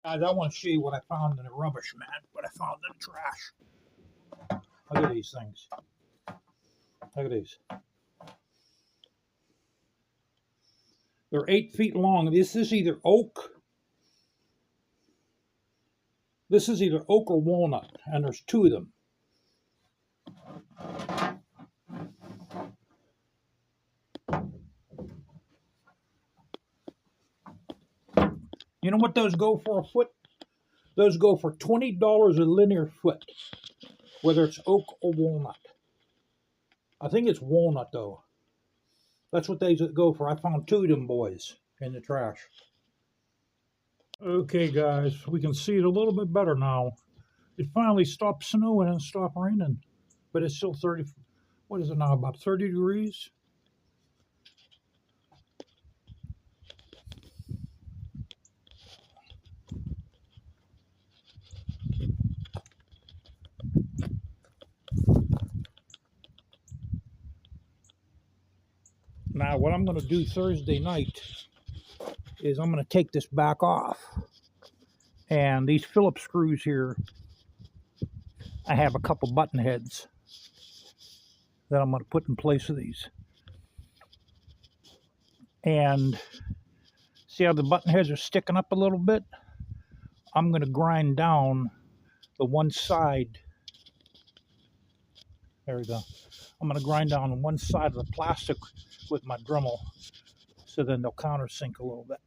Guys, I want to show you what I found in the rubbish, man. What I found in the trash. Look at these things. Look at these. They're 8 feet long. This is either oak. This is either oak or walnut, and there's 2 of them. You know what those go for a foot? Those go for $20 a linear foot, whether it's oak or walnut. I think it's walnut, though. That's what they go for. I found 2 of them boys in the trash. Okay, guys, we can see it a little bit better now. It finally stopped snowing and stopped raining, but it's still 30. What is it now? About 30 degrees. Now, what I'm going to do Thursday night is I'm going to take this back off. And these Phillips screws here, I have a couple button heads that I'm going to put in place of these. And see how the button heads are sticking up a little bit? I'm going to grind down the one side. There we go. I'm going to grind down one side of the plastic with my Dremel, so then they'll countersink a little bit.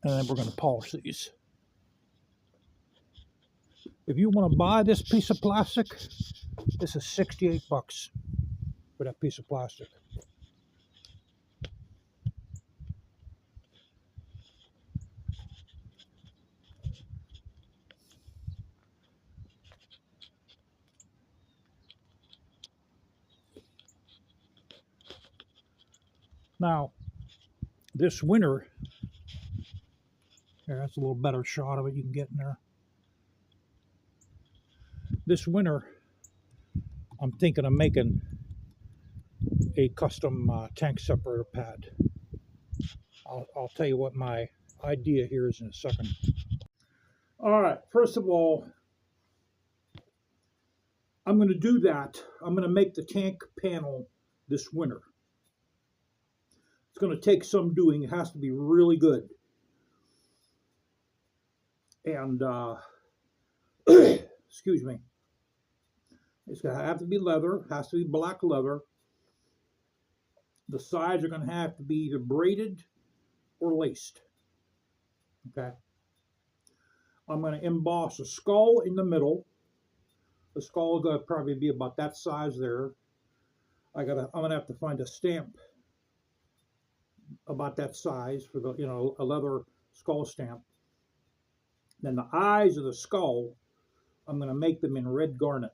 And then we're going to polish these. If you want to buy this piece of plastic, this is 68 bucks for that piece of plastic. Now, this winter, here, that's a little better shot of it you can get in there. This winter, I'm thinking of making a custom tank separator pad. I'll tell you what my idea here is in a second. All right, first of all, I'm going to do that. I'm going to make the tank panel this winter. It's going to take some doing. It has to be really good. And, excuse me. It's going to have to be leather. It has to be black leather. The sides are going to have to be either braided or laced. Okay. I'm going to emboss a skull in the middle. The skull is going to probably be about that size there. I'm going to have to find a stamp about that size for the, a leather skull stamp. Then the eyes of the skull, I'm going to make them in red garnet.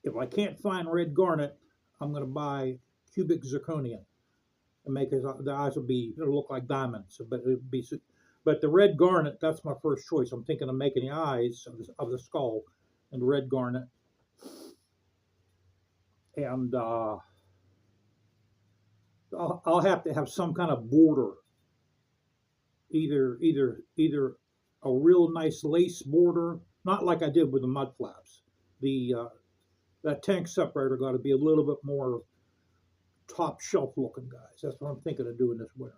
If I can't find red garnet, I'm going to buy cubic zirconium and make it. The eyes it'll look like diamonds, but the red garnet, that's my first choice. I'm thinking of making the eyes of the skull in red garnet, and I'll have to have some kind of border, either a real nice lace border, not like I did with the mud flaps. That tank separator got to be a little bit more top shelf looking, guys. That's what I'm thinking of doing this winter.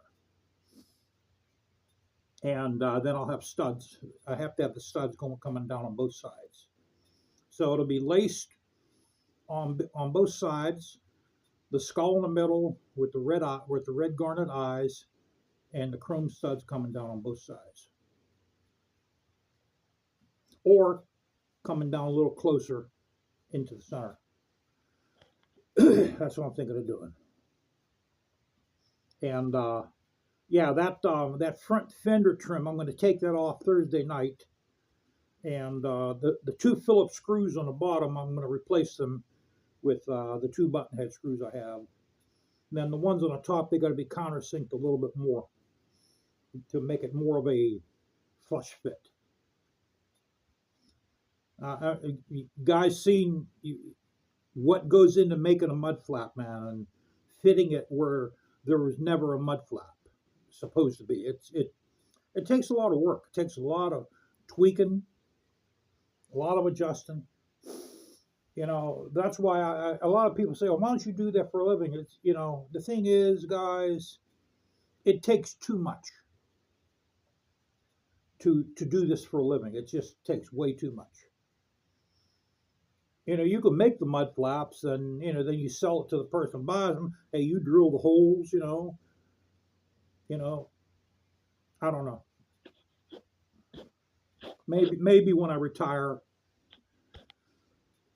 And then I'll have studs. I have to have the studs coming down on both sides. So it'll be laced on both sides, the skull in the middle with the red garnet eyes, and the chrome studs coming down on both sides. Or coming down a little closer into the center. That's what I'm thinking of doing. And yeah, that front fender trim, I'm going to take that off Thursday night. And the 2 Phillips screws on the bottom, I'm going to replace them with the 2 button head screws I have. And then the ones on the top, they got to be countersinked a little bit more to make it more of a flush fit. You guys seen what goes into making a mud flap, man, and fitting it where there was never a mud flap. Supposed to be. It takes a lot of work. It takes a lot of tweaking, a lot of adjusting. That's why a lot of people say, "Well, why don't you do that for a living?" It's the thing is, guys, it takes too much to do this for a living. It just takes way too much. You can make the mud flaps, and then you sell it to the person who buys them. Hey, you drill the holes. You know. I don't know. Maybe when I retire,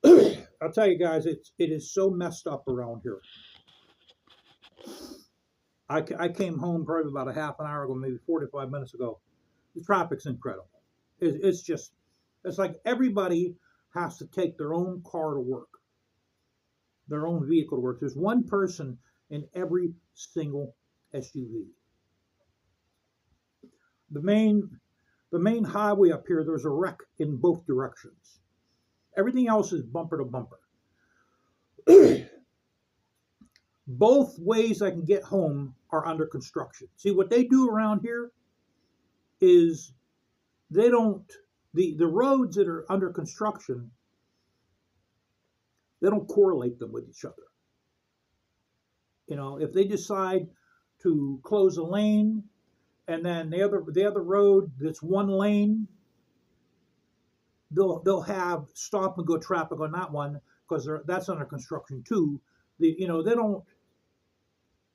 I'll tell you guys, it is so messed up around here. I came home probably about a half an hour ago, maybe 45 minutes ago. The traffic's incredible. It's like everybody has to take their own car to work, their own vehicle to work. There's one person in every single SUV. The main highway up here, there's a wreck in both directions. Everything else is bumper to bumper. Both ways I can get home are under construction. See, what they do around here is they don't, the roads that are under construction, they don't correlate them with each other. If they decide to close a lane and then the other road that's one lane, they'll have stop and go traffic on that one because that's under construction too. They don't,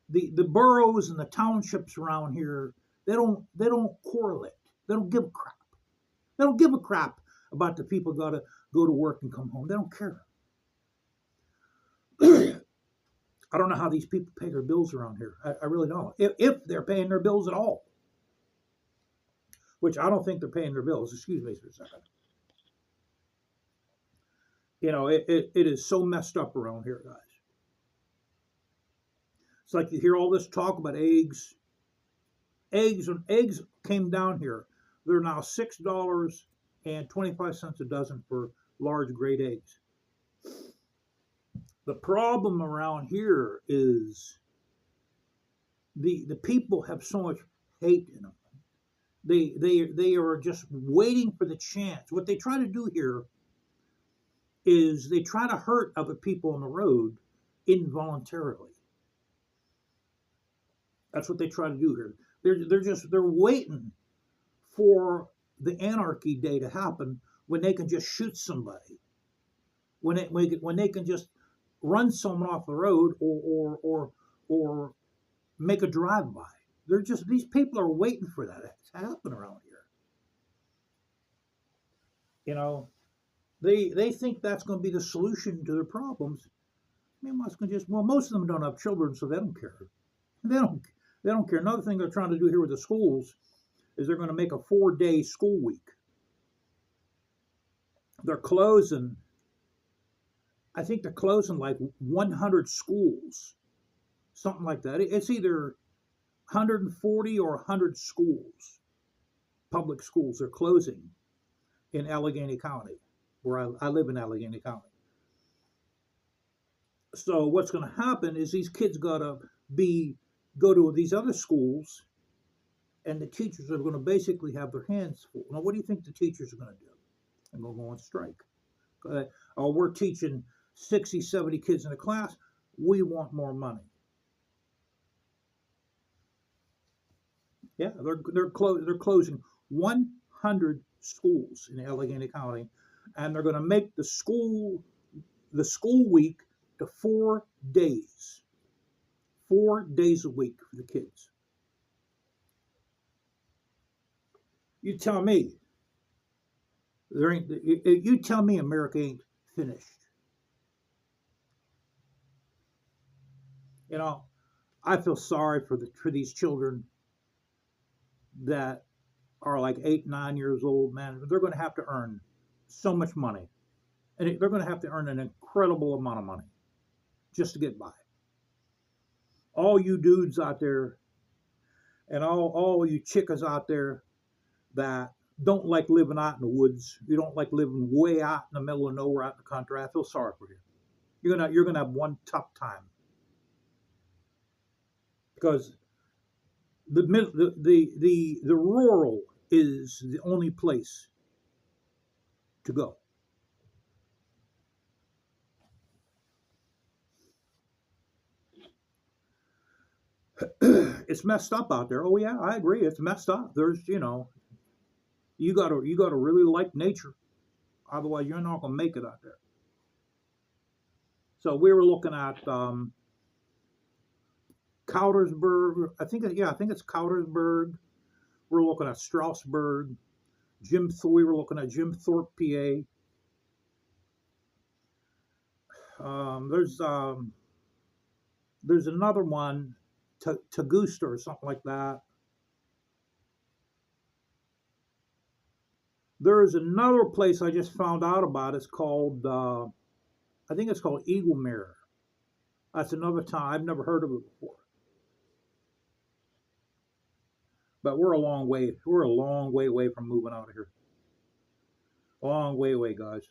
the boroughs and the townships around here, they don't correlate. They don't give a crap. They don't give a crap about the people gotta go to work and come home. They don't care. I don't know how these people pay their bills around here. I really don't. If they're paying their bills at all, which I don't think they're paying their bills. Excuse me for a second. It is so messed up around here, guys. It's like you hear all this talk about eggs. Eggs came down here. They're now $6.25 a dozen for large grade eggs. The problem around here is the people have so much hate in them. They are just waiting for the chance. What they try to do here is they try to hurt other people on the road involuntarily. That's what they try to do here. They're waiting for the anarchy day to happen when they can just shoot somebody, when they can just run someone off the road or make a drive-by. These people are waiting for that to happen around here. They think that's going to be the solution to their problems. Most of them don't have children, so they don't care. They don't care. Another thing they're trying to do here with the schools is they're going to make a 4-day school week. They're closing, I think they're closing like 100 schools, something like that. It's either 140 or 100 schools, public schools, they're closing in Allegheny County, where I live in Allegheny County. So what's going to happen is these kids go to these other schools, and the teachers are going to basically have their hands full. Now, what do you think the teachers are going to do? They're going to go on strike. We're teaching 60, 70 kids in a class. We want more money. Yeah, they're closing 100 schools in Allegheny County, and they're going to make the school week to 4 days. 4 days a week for the kids. You tell me America ain't finished. I feel sorry for these children that are like 8, 9 years old, man. They're going to have to earn so much money, and they're going to have to earn an incredible amount of money just to get by. All you dudes out there, and all you chickas out there that don't like living out in the woods, you don't like living way out in the middle of nowhere out in the country, I feel sorry for you. You're gonna have one tough time. because the rural is the only place to go. It's messed up out there. Oh yeah, I agree. It's messed up. There's, you gotta really like nature. Otherwise, you're not gonna make it out there. So we were looking at Coudersburg. I think it's Coudersburg. We're looking at Strasbourg. We were looking at Jim Thorpe, PA. There's another one, Tagusta or something like that. There's another place I just found out about. It's called, I think it's called Eagle Mirror. That's another town. I've never heard of it before. But we're a long way away from moving out of here. A long way away, guys.